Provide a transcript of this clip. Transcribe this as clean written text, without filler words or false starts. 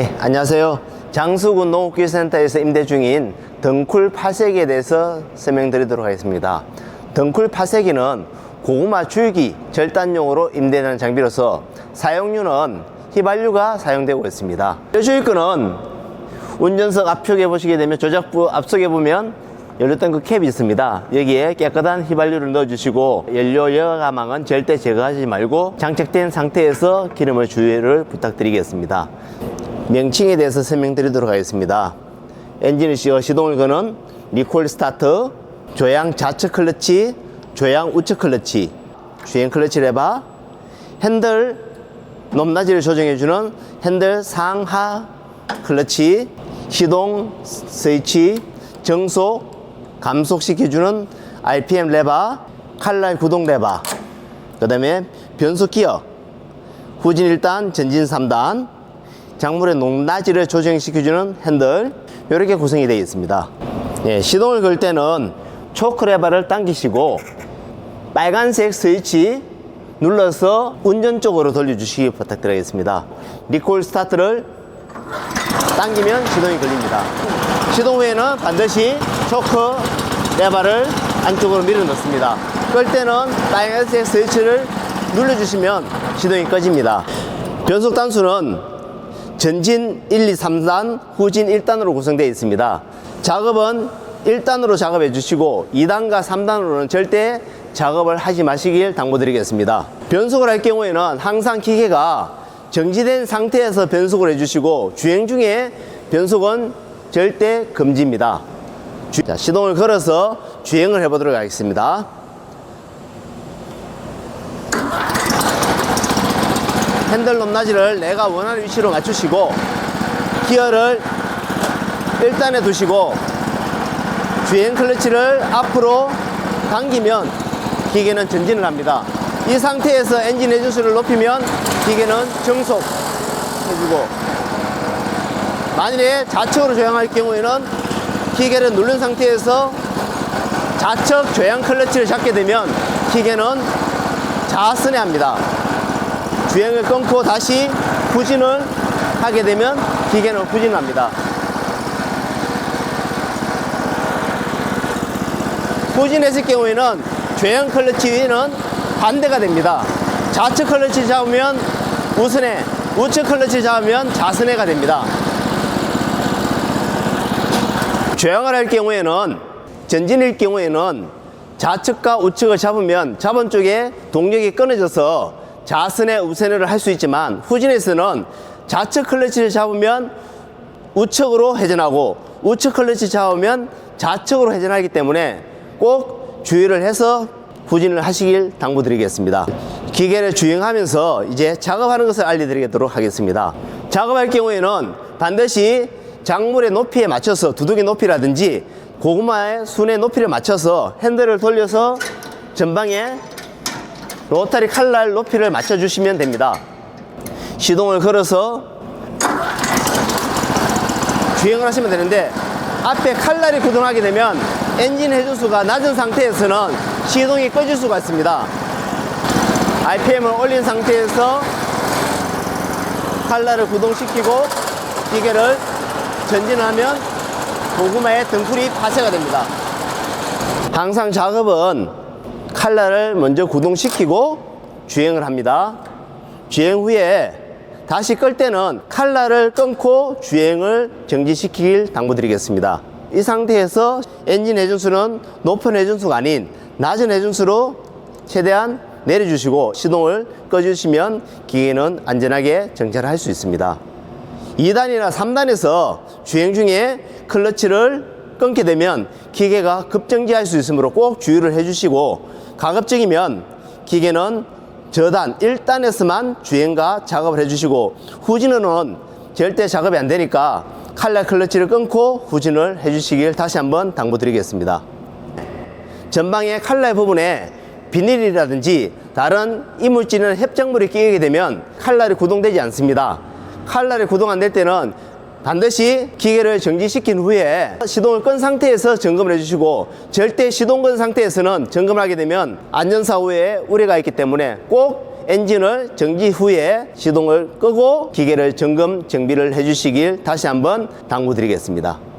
네, 안녕하세요. 장수군 농업기술센터에서 임대 중인 덩쿨 파쇄기에 대해서 설명드리도록 하겠습니다. 덩쿨 파쇄기는 고구마 줄기 절단용으로 임대되는 장비로서 사용료는 휘발유가 사용되고 있습니다. 주의권은 운전석 앞쪽에 보시게 되면 조작부 앞쪽에 보면 연료 탱크 캡이 있습니다. 여기에 깨끗한 휘발유를 넣어주시고 연료 여과망은 절대 제거하지 말고 장착된 상태에서 기름을 주의를 부탁드리겠습니다. 명칭에 대해서 설명드리도록 하겠습니다. 엔진을 시동을 거는 리콜 스타트, 조향 좌측 클러치, 조향 우측 클러치, 주행 클러치 레바, 핸들 높낮이를 조정해주는 핸들 상하 클러치, 시동 스위치, 정속, 감속시켜주는 RPM 레바, 칼날 구동 레바, 그 다음에 변속 기어, 후진 1단, 전진 3단, 작물의 높낮이를 조정시켜주는 핸들, 이렇게 구성이 되어 있습니다. 예, 시동을 걸 때는 초크 레버를 당기시고 빨간색 스위치 눌러서 운전 쪽으로 돌려주시기 부탁드리겠습니다. 리콜 스타트를 당기면 시동이 걸립니다. 시동 후에는 반드시 초크 레버를 안쪽으로 밀어 넣습니다. 끌 때는 빨간색 스위치를 눌러주시면 시동이 꺼집니다. 변속 단수는 전진 1, 2, 3단, 후진 1단으로 구성되어 있습니다. 작업은 1단으로 작업해 주시고 2단과 3단으로는 절대 작업을 하지 마시길 당부드리겠습니다. 변속을 할 경우에는 항상 기계가 정지된 상태에서 변속을 해주시고 주행 중에 변속은 절대 금지입니다. 자, 시동을 걸어서 주행을 해보도록 하겠습니다. 핸들 높낮이를 내가 원하는 위치로 맞추시고 기어를 1단에 두시고 주행 클러치를 앞으로 당기면 기계는 전진을 합니다. 이 상태에서 엔진 해주수를 높이면 기계는 정속 해주고, 만일에 좌측으로 조향할 경우에는 기계를 누른 상태에서 좌측 조향 클러치를 잡게 되면 기계는 자선해 합니다. 주행을 끊고 다시 후진을 하게 되면 기계는 후진합니다. 후진했을 경우에는 조향 클러치는 반대가 됩니다. 좌측 클러치 잡으면 우선해, 우측 클러치 잡으면 자선해가 됩니다. 조향을 할 경우에는, 전진일 경우에는 좌측과 우측을 잡으면 잡은 쪽에 동력이 끊어져서 자선회, 우선회를 할 수 있지만 후진에서는 좌측 클러치를 잡으면 우측으로 회전하고 우측 클러치 잡으면 좌측으로 회전하기 때문에 꼭 주의를 해서 후진을 하시길 당부드리겠습니다. 기계를 주행하면서 이제 작업하는 것을 알려드리도록 하겠습니다. 작업할 경우에는 반드시 작물의 높이에 맞춰서 두둑이 높이라든지 고구마의 순의 높이를 맞춰서 핸들을 돌려서 전방에 로타리 칼날 높이를 맞춰주시면 됩니다. 시동을 걸어서 주행을 하시면 되는데, 앞에 칼날이 구동하게 되면 엔진 회전수가 낮은 상태에서는 시동이 꺼질 수가 있습니다. RPM을 올린 상태에서 칼날을 구동시키고 기계를 전진하면 고구마의 덩쿨이 파쇄가 됩니다. 항상 작업은 칼날을 먼저 구동시키고 주행을 합니다. 주행 후에 다시 끌 때는 칼날을 끊고 주행을 정지시키길 당부드리겠습니다. 이 상태에서 엔진 회전수는 높은 회전수가 아닌 낮은 회전수로 최대한 내려주시고 시동을 꺼주시면 기계는 안전하게 정차를 할 수 있습니다. 2단이나 3단에서 주행 중에 클러치를 끊게 되면 기계가 급정지할 수 있으므로 꼭 주의를 해주시고, 가급적이면 기계는 저단 1단에서만 주행과 작업을 해주시고 후진으로는 절대 작업이 안 되니까 칼날 클러치를 끊고 후진을 해주시길 다시 한번 당부드리겠습니다. 전방의 칼날 부분에 비닐이라든지 다른 이물질이나 협작물이 끼게 되면 칼날이 구동되지 않습니다. 칼날이 구동 안 될 때는 반드시 기계를 정지시킨 후에 시동을 끈 상태에서 점검을 해주시고, 절대 시동 건 상태에서는 점검을 하게 되면 안전사고에 우려가 있기 때문에 꼭 엔진을 정지 후에 시동을 끄고 기계를 점검 정비를 해 주시길 다시 한번 당부드리겠습니다.